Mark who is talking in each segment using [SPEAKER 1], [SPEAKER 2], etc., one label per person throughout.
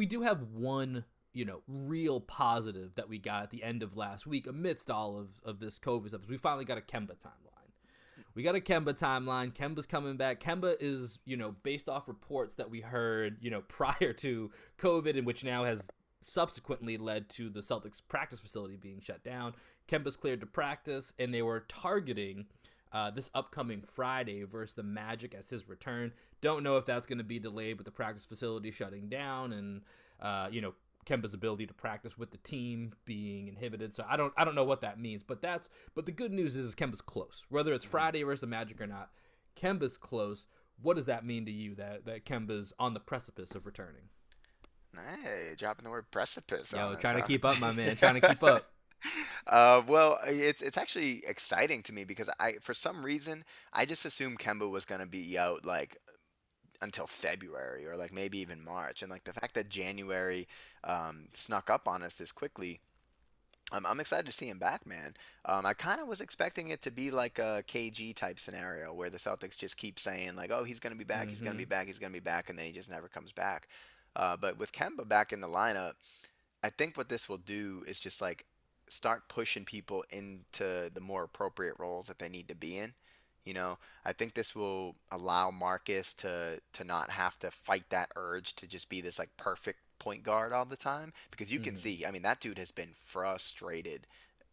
[SPEAKER 1] We do have one, real positive that we got at the end of last week amidst all of this COVID stuff. We finally got a Kemba timeline. We got a Kemba timeline. Kemba's coming back. Kemba is, based off reports that we heard, prior to COVID, and which now has subsequently led to the Celtics practice facility being shut down. Kemba's cleared to practice, and they were targeting this upcoming Friday versus the Magic as his return. Don't know if that's going to be delayed with the practice facility shutting down and, Kemba's ability to practice with the team being inhibited. So I don't know what that means, but the good news is Kemba's close. Whether it's Friday versus the Magic or not, Kemba's close. What does that mean to you that Kemba's on the precipice of returning?
[SPEAKER 2] Hey, dropping the word precipice on
[SPEAKER 1] Yo,
[SPEAKER 2] us,
[SPEAKER 1] trying to
[SPEAKER 2] huh?
[SPEAKER 1] keep up, my man. Trying to keep up.
[SPEAKER 2] Well, it's actually exciting to me because for some reason, I just assumed Kemba was gonna be out like until February or like maybe even March, and like the fact that January snuck up on us this quickly. I'm excited to see him back, man. I kind of was expecting it to be like a KG type scenario where the Celtics just keep saying like, "Oh, he's gonna be back, he's gonna be
[SPEAKER 1] Hmm.
[SPEAKER 2] back, he's gonna be back," and then he just never comes back. But with Kemba back in the lineup, I think what this will do is just like start pushing people into the more appropriate roles that they need to be in. I think this will allow Marcus to not have to fight that urge to just be this like perfect point guard all the time because you can
[SPEAKER 1] Hmm.
[SPEAKER 2] see, I mean, that dude has been frustrated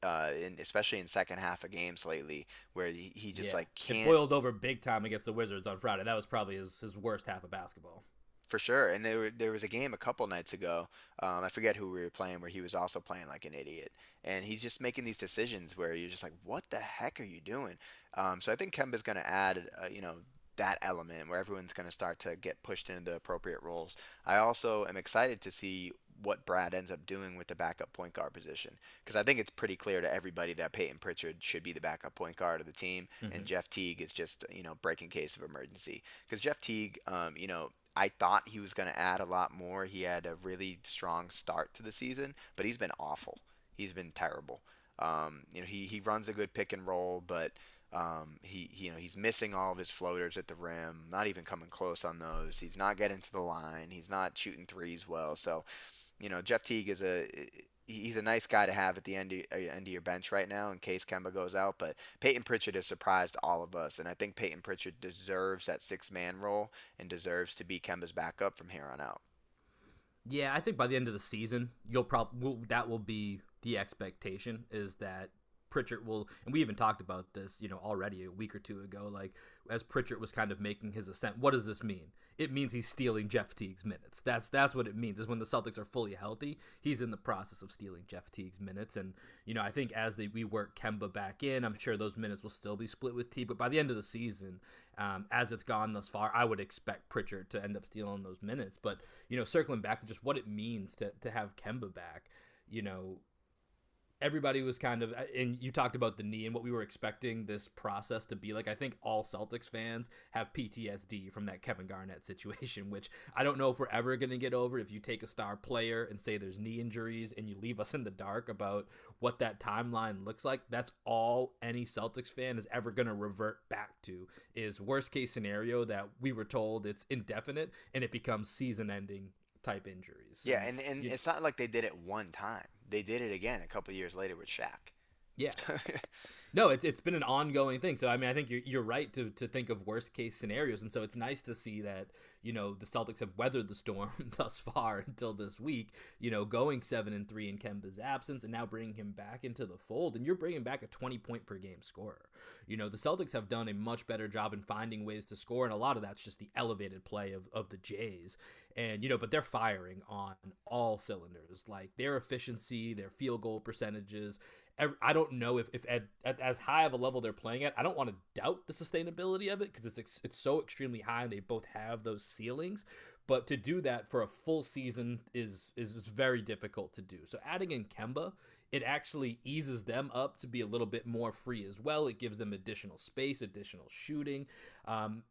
[SPEAKER 2] especially in second half of games lately where he just
[SPEAKER 1] Yeah,
[SPEAKER 2] like
[SPEAKER 1] it
[SPEAKER 2] can't.
[SPEAKER 1] boiled over big time against the Wizards on Friday. That was probably his worst half of basketball.
[SPEAKER 2] For sure, and there was a game a couple nights ago. I forget who we were playing, where he was also playing like an idiot, and he's just making these decisions where you're just like, "What the heck are you doing?" So I think Kemba's going to add, that element where everyone's going to start to get pushed into the appropriate roles. I also am excited to see what Brad ends up doing with the backup point guard position because I think it's pretty clear to everybody that Peyton Pritchard should be the backup point guard of the team, and
[SPEAKER 1] Hmm.
[SPEAKER 2] Jeff Teague is just breaking case of emergency because Jeff Teague, I thought he was going to add a lot more. He had a really strong start to the season, but he's been awful. He's been terrible. He runs a good pick and roll, but he's missing all of his floaters at the rim. Not even coming close on those. He's not getting to the line. He's not shooting threes well. So Jeff Teague is he's a nice guy to have at the end of your bench right now in case Kemba goes out. But Peyton Pritchard has surprised all of us, and I think Peyton Pritchard deserves that six-man role and deserves to be Kemba's backup from here on out.
[SPEAKER 1] Yeah, I think by the end of the season, you'll probably that will be the expectation is that Pritchard will, and we even talked about this, already a week or two ago. Like as Pritchard was kind of making his ascent, what does this mean? It means he's stealing Jeff Teague's minutes. That's what it means. Is when the Celtics are fully healthy, he's in the process of stealing Jeff Teague's minutes. And I think as we work Kemba back in, I'm sure those minutes will still be split with Teague. But by the end of the season, as it's gone thus far, I would expect Pritchard to end up stealing those minutes. But circling back to just what it means to have Kemba back, you know, everybody was kind of, and you talked about the knee and what we were expecting this process to be like. I think all Celtics fans have PTSD from that Kevin Garnett situation, which I don't know if we're ever going to get over. If you take a star player and say there's knee injuries and you leave us in the dark about what that timeline looks like, that's all any Celtics fan is ever going to revert back to is worst case scenario that we were told it's indefinite and it becomes season ending type injuries.
[SPEAKER 2] Yeah,
[SPEAKER 1] And
[SPEAKER 2] and
[SPEAKER 1] you,
[SPEAKER 2] it's not like they did it one time. They did it again a couple years later with Shaq.
[SPEAKER 1] yeah, no, it's been an ongoing thing. So I mean, I think you're right to think of worst case scenarios, and so it's nice to see that the Celtics have weathered the storm thus far until this week. Going 7-3 in Kemba's absence, and now bringing him back into the fold, and you're bringing back a 20 point per game scorer. The Celtics have done a much better job in finding ways to score, and a lot of that's just the elevated play of the Jays. And but they're firing on all cylinders, like their efficiency, their field goal percentages. I don't know if at as high of a level they're playing at, I don't want to doubt the sustainability of it because it's so extremely high and they both have those ceilings. But to do that for a full season is very difficult to do. So adding in Kemba it actually eases them up to be a little bit more free as well. It gives them additional space, additional shooting. And,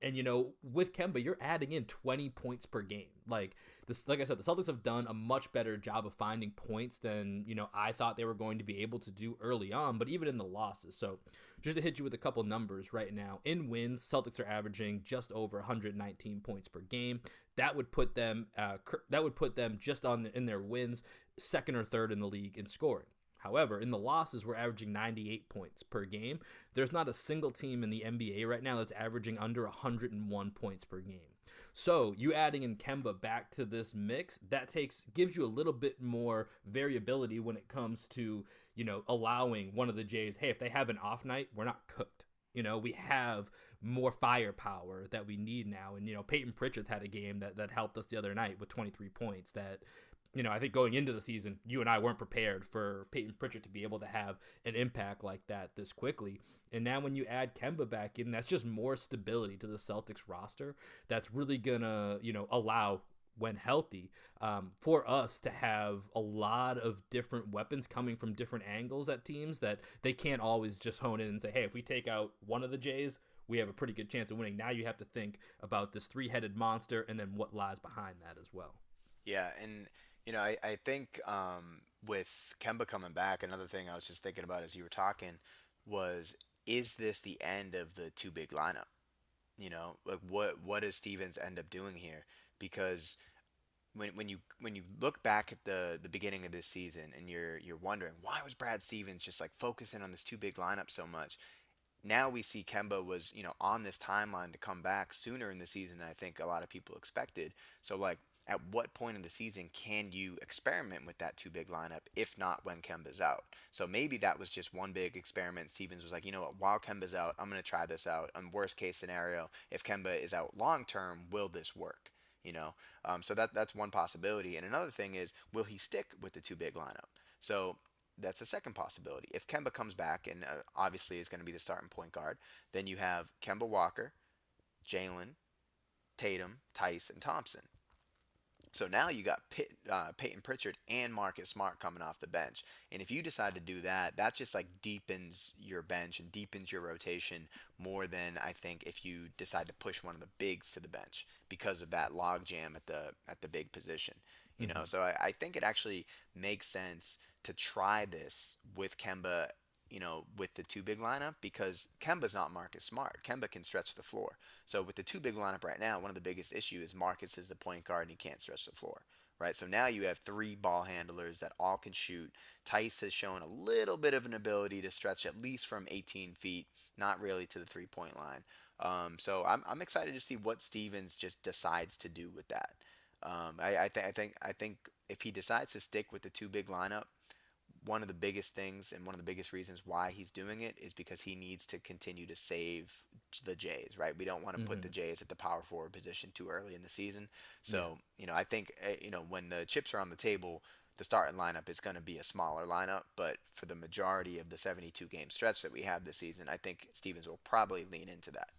[SPEAKER 1] with Kemba, you're adding in 20 points per game. Like I said, the Celtics have done a much better job of finding points than, I thought they were going to be able to do early on, but even in the losses. So just to hit you with a couple numbers right now, in wins, Celtics are averaging just over 119 points per game. That would put them just in their wins, second or third in the league in scoring. However, in the losses, we're averaging 98 points per game. There's not a single team in the NBA right now that's averaging under 101 points per game. So you adding in Kemba back to this mix, gives you a little bit more variability when it comes to, allowing one of the Jays, hey, if they have an off night, we're not cooked. We have more firepower that we need now. And, Peyton Pritchard's had a game that helped us the other night with 23 points that, I think going into the season, you and I weren't prepared for Peyton Pritchard to be able to have an impact like that this quickly. And now when you add Kemba back in, that's just more stability to the Celtics roster. That's really going to, allow, when healthy, for us to have a lot of different weapons coming from different angles at teams that they can't always just hone in and say, hey, if we take out one of the Jays, we have a pretty good chance of winning. Now you have to think about this three-headed monster and then what lies behind that as well.
[SPEAKER 2] Yeah, and I think with Kemba coming back, another thing I was just thinking about as you were talking was, is this the end of the two big lineup? Like what does Stevens end up doing here? Because when you look back at the beginning of this season and you're wondering why was Brad Stevens just like focusing on this two big lineup so much? Now we see Kemba was, on this timeline to come back sooner in the season than I think a lot of people expected. So like at what point in the season can you experiment with that two big lineup if not when Kemba's out? So maybe that was just one big experiment. Stevens was like, you know what, while Kemba's out, I'm going to try this out. On worst case scenario, if Kemba is out long term, will this work? So that's one possibility. And another thing is, will he stick with the two big lineup? So that's the second possibility. If Kemba comes back and obviously is going to be the starting point guard, then you have Kemba Walker, Jalen, Tatum, Tice, and Thompson. So now you got Peyton Pritchard and Marcus Smart coming off the bench. And if you decide to do that, that just like deepens your bench and deepens your rotation more than I think if you decide to push one of the bigs to the bench because of that log jam at the big position.
[SPEAKER 1] Mm-hmm.
[SPEAKER 2] So I think it actually makes sense to try this with Kemba, with the two big lineup because Kemba's not Marcus Smart. Kemba can stretch the floor. So with the two big lineup right now, one of the biggest issues is Marcus is the point guard and he can't stretch the floor. Right, so now you have three ball handlers that all can shoot. Tice has shown a little bit of an ability to stretch at least from 18 feet, not really to the 3 point line. So I'm excited to see what Stevens just decides to do with that. I think if he decides to stick with the two big lineup, one of the biggest things and one of the biggest reasons why he's doing it is because he needs to continue to save the Jays, right? We don't want to put the
[SPEAKER 1] Mm-hmm.
[SPEAKER 2] Jays at the power forward position too early in the season.
[SPEAKER 1] Yeah.
[SPEAKER 2] So, I think, when the chips are on the table, the starting lineup is going to be a smaller lineup. But for the majority of the 72 game stretch that we have this season, I think Stevens will probably lean into that.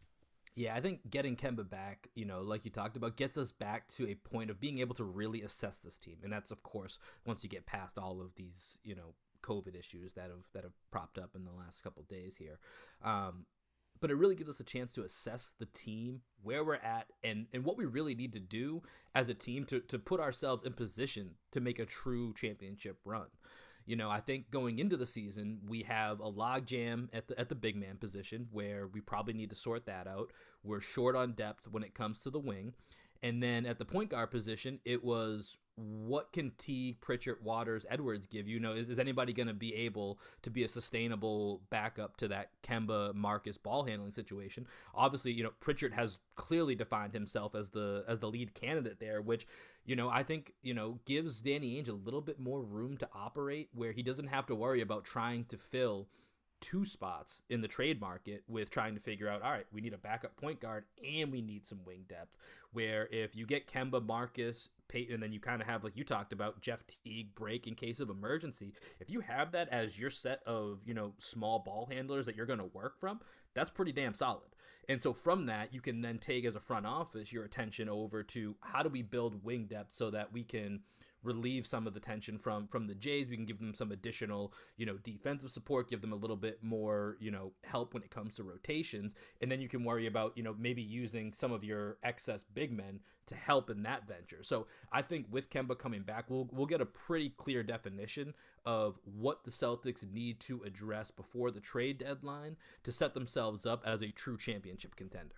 [SPEAKER 1] Yeah, I think getting Kemba back, like you talked about, gets us back to a point of being able to really assess this team, and that's of course once you get past all of these, COVID issues that have propped up in the last couple of days here. But it really gives us a chance to assess the team, where we're at, and what we really need to do as a team to put ourselves in position to make a true championship run. I think going into the season, we have a logjam at the big man position where we probably need to sort that out. We're short on depth when it comes to the wing. And then at the point guard position, it was what can T, Pritchard, Waters, Edwards give you? Is anybody going to be able to be a sustainable backup to that Kemba Marcus ball handling situation? Obviously, Pritchard has clearly defined himself as the lead candidate there, which I think gives Danny Ainge a little bit more room to operate where he doesn't have to worry about trying to fill two spots in the trade market with trying to figure out, all right, we need a backup point guard and we need some wing depth. Where if you get Kemba, Marcus, Peyton, and then you kind of have, like you talked about, Jeff Teague break in case of emergency, if you have that as your set of, small ball handlers that you're going to work from, That's pretty damn solid. And so from that, you can then take as a front office your attention over to how do we build wing depth so that we can relieve some of the tension from the Jays. We can give them some additional, defensive support, give them a little bit more, help when it comes to rotations. And then you can worry about, maybe using some of your excess big men to help in that venture. So I think with Kemba coming back, we'll get a pretty clear definition of what the Celtics need to address before the trade deadline to set themselves up as a true championship contender.